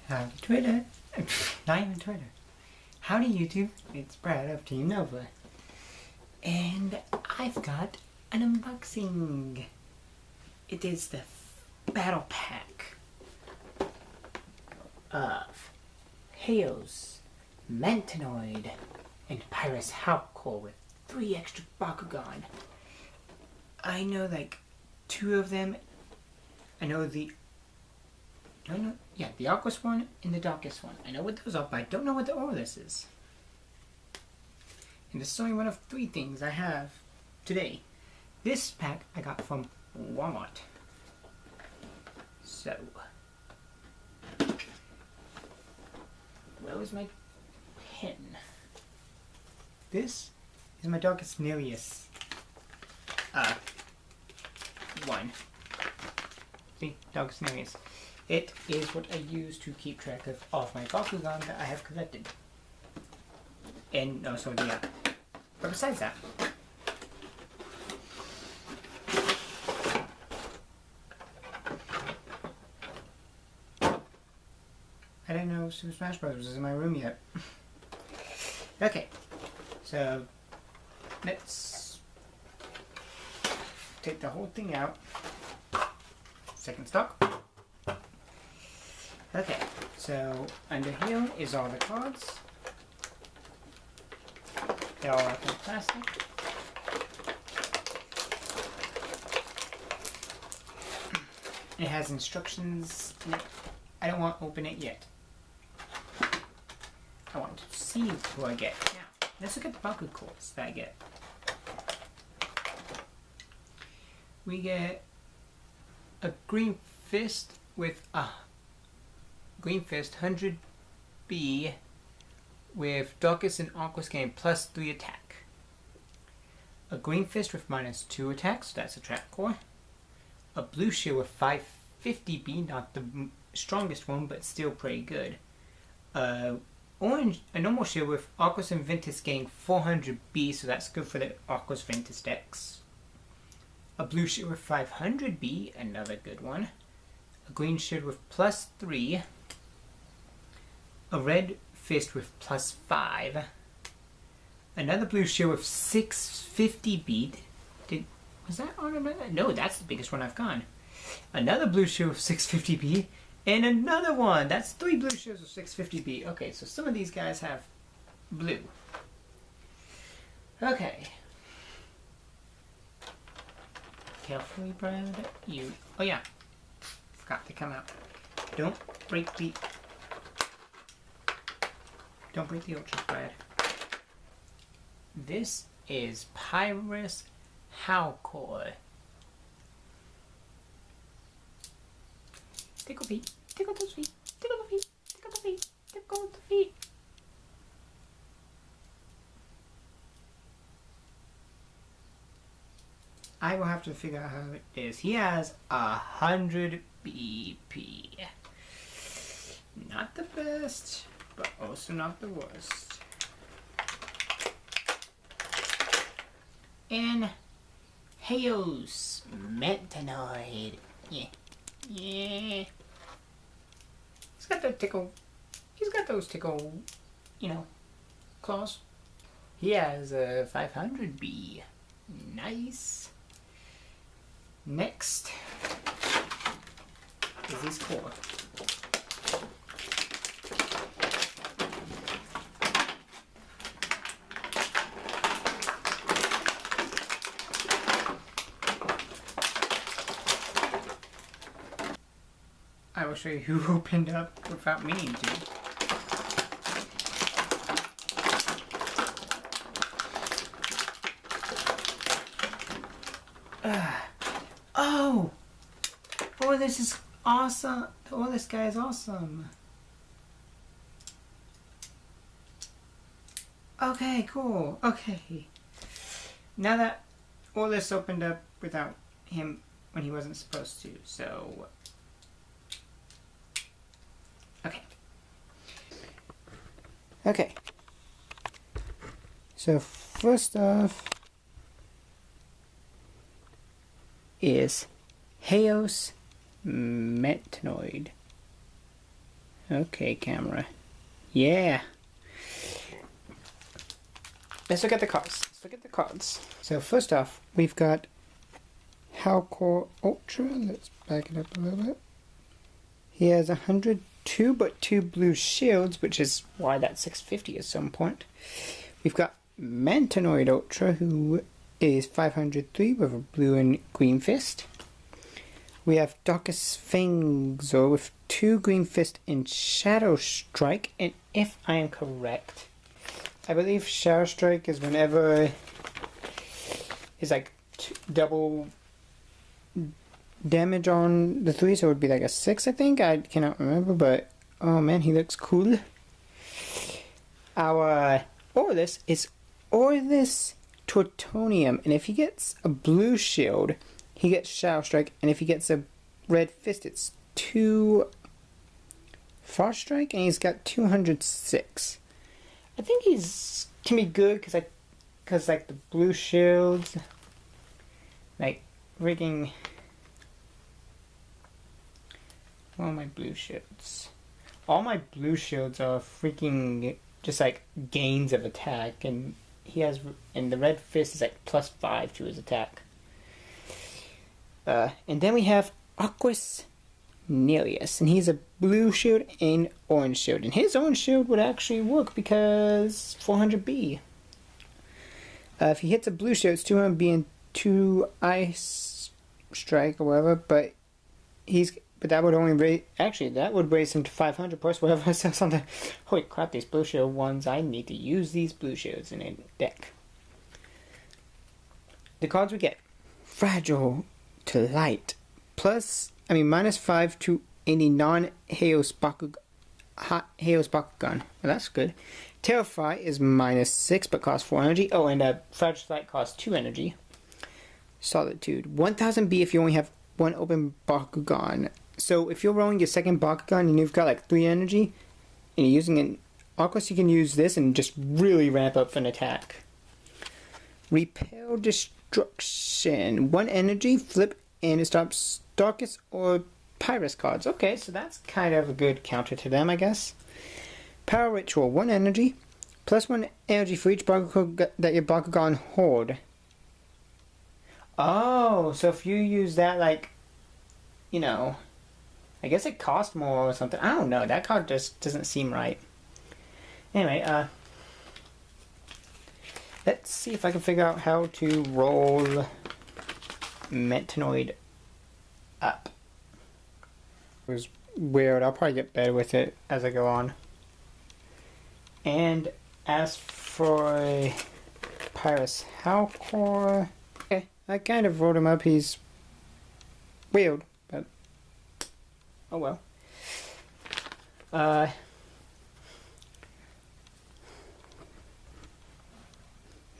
Howdy Twitter. Not even Twitter. Howdy YouTube. It's Brad of Team Nova. And I've got an unboxing. It is the battle pack of Haos, Mantanoid, and Pyrus Howlkor with 3 extra Bakugan. I know like 2 of them. I know the Aquos one and the darkest one. I know what those are, but I don't know what the Orlis is. And this is only one of 3 things I have today. This pack I got from Walmart. So, where was my pen? This is my darkest Nereus one. See, darkest Nereus. It is what I use to keep track of all of my Bakugan that I have collected. And also the but besides that, I didn't know Super Smash Bros. Was in my room yet. Okay, so let's take the whole thing out. Second stock. Okay, so under here is all the cards. They're all wrapped in plastic. It has instructions in it. I don't want to open it yet. I want to see who I get. Now, let's look at the Bakugan cards that I get. We get a Green Fist with a Green Fist 100B with Darkest and Aquos game plus 3 attack. A Green Fist with minus 2 attacks, so that's a trap core. A Blue Shield with 550B, not the strongest one, but still pretty good. A normal shield with Aquos and Ventus gain 400B, so that's good for the Aquos Ventus decks. A Blue Shield with 500B, another good one. A Green Shield with plus 3. A Red Fist with plus 5. Another Blue Shield with 650B. Was that on another? No, that's the biggest one I've gotten. Another Blue Shield with 650B. And another one! That's 3 Blue Shields with 650B. Okay, so some of these guys have blue. Okay. Carefully, Brad. Oh yeah. Forgot to come out. Don't break the ultras, Brad. This is Pyrus Howlkor. Tickle feet, tickle those feet, tickle the feet, tickle the feet, tickle the feet. I will have to figure out how it is. He has 100 BP. Not the best, but also not the worst. And Haos, Mantanoid. Yeah. Yeah. He's got the tickle. He's got those tickle, claws. He has a 500B. Nice. Next is his core. I will show you who opened up without meaning to. Oh, this is awesome. Oh, this guy is awesome. Okay, cool. Okay. Now that all this opened up without him when he wasn't supposed to, so... Okay. So first off is Haos Mantanoid. Okay, camera. Yeah. Let's look at the cards. So first off, we've got Howlkor Ultra. Let's back it up a little bit. He has 102 but 2 blue shields, which is why that's 650 at some point. We've got Mantanoid Ultra, who is 503 with a blue and green fist. We have Darkest Fangzor with 2 green fist and Shadow Strike, and if I am correct, I believe Shadow Strike is whenever it's like double damage on the 3, so it would be like a 6, I think. I cannot remember, but oh man, he looks cool. Our Orlis is Orlis Tortonium, and if he gets a blue shield, he gets Shadow Strike, and if he gets a red fist, it's 2 Frost Strike, and he's got 206. I think he's can be good because like the blue shields, like rigging. What are my blue shields? All my blue shields are freaking just like gains of attack, and he has, and the red fist is like +5 to his attack. And then we have Aquas Nelius, and he's a blue shield and orange shield, and his orange shield would actually work because 400B. If he hits a blue shield, it's 200B and 2 ice strike or whatever, but that would only raise, actually that would raise him to 500 plus whatever I said something. Holy crap, these blue shield ones, I need to use these blue shields in a deck. The cards we get: Fragile to Light, -5 to any non-Haos Bakugan. Well, that's good. Terrify is -6 but costs 4 energy. Oh, and Fragile to Light costs 2 energy. Solitude, 1000 B if you only have 1 open Bakugan. So if you're rolling your second Bakugan and you've got like 3 energy, and you're using an Aquas, you can use this and just really ramp up an attack. Repel Destruction, 1 energy, flip, and it stops Darkest or Pyrus cards. Okay, so that's kind of a good counter to them, I guess. Power Ritual, 1 energy, +1 energy for each Bakugan that your Bakugan hold. Oh, so if you use that, like, you know, I guess it costs more or something. I don't know, that card just doesn't seem right. Anyway, let's see if I can figure out how to roll Mantanoid up. It was weird. I'll probably get better with it as I go on. And as for Pyrus Howlkor, okay, I kind of rolled him up. He's weird, but oh well.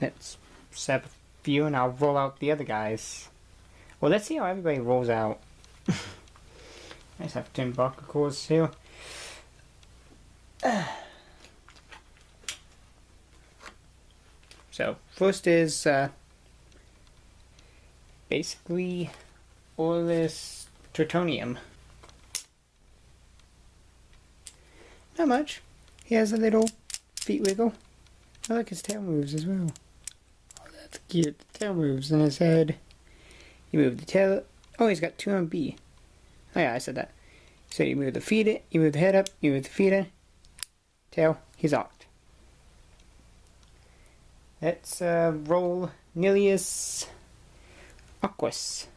Let's set a few and I'll roll out the other guys. Well, let's see how everybody rolls out. I just have 10 Bakugans here. So, first is basically Orlis Tortonium. Not much. He has a little feet wiggle. I like his tail moves as well. Oh, that's cute. The tail moves in his head. You move the tail. Oh, he's got 2 on B. Oh yeah, I said that. So you move the feet, you move the head up, you move the feet in. Tail, he's out. Let's roll Nelius Aquas.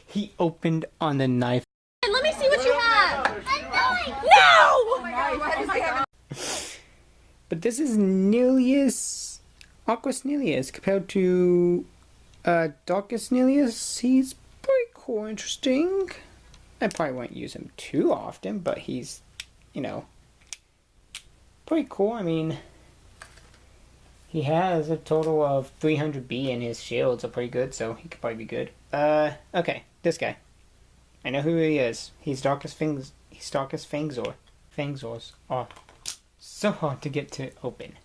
He opened on the knife. Let me see what you have. No! Oh my God, why does he have But this is Nelius Aquas Nelius compared to Darkest Nelius. He's pretty cool, interesting. I probably won't use him too often, but he's, you know, pretty cool. I mean, he has a total of 300B and his shields are pretty good, so he could probably be good. Okay, this guy. I know who he is. He's Darkest Fangzor. He's Darkest Fangzor. Fangzors are so hard to get to open.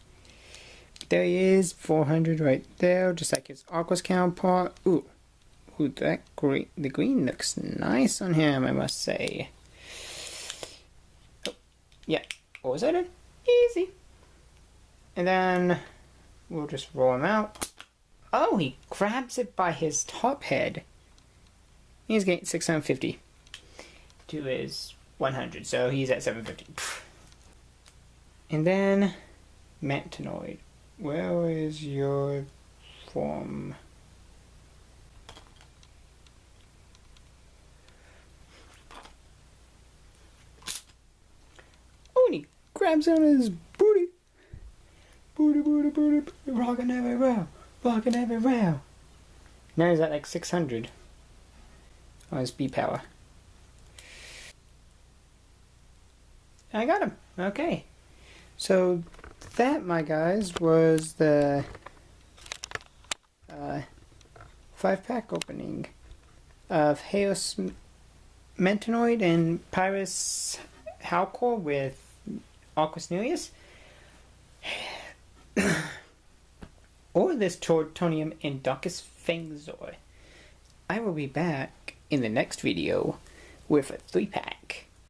There he is, 400 right there, just like his Aqua's counterpart. Ooh, Ooh, the green looks nice on him, I must say. Oh, yeah, all of a sudden, easy. And then we'll just roll him out. Oh, he grabs it by his top head. He's getting 650 to his 100, so he's at 750. And then Mantanoid. Where is your form? Oh, and he grabs on his booty. Booty, booty, booty, booty, rocking everywhere, rocking everywhere. Now he's at like 600 on his B power. I got him. Okay. So that, my guys, was the 5-pack opening of Haos, Mantanoid, and Pyrus Howlkor with Aquasnelius. Or this Tortonium and Docus Fangzor. I will be back in the next video with a 3-pack.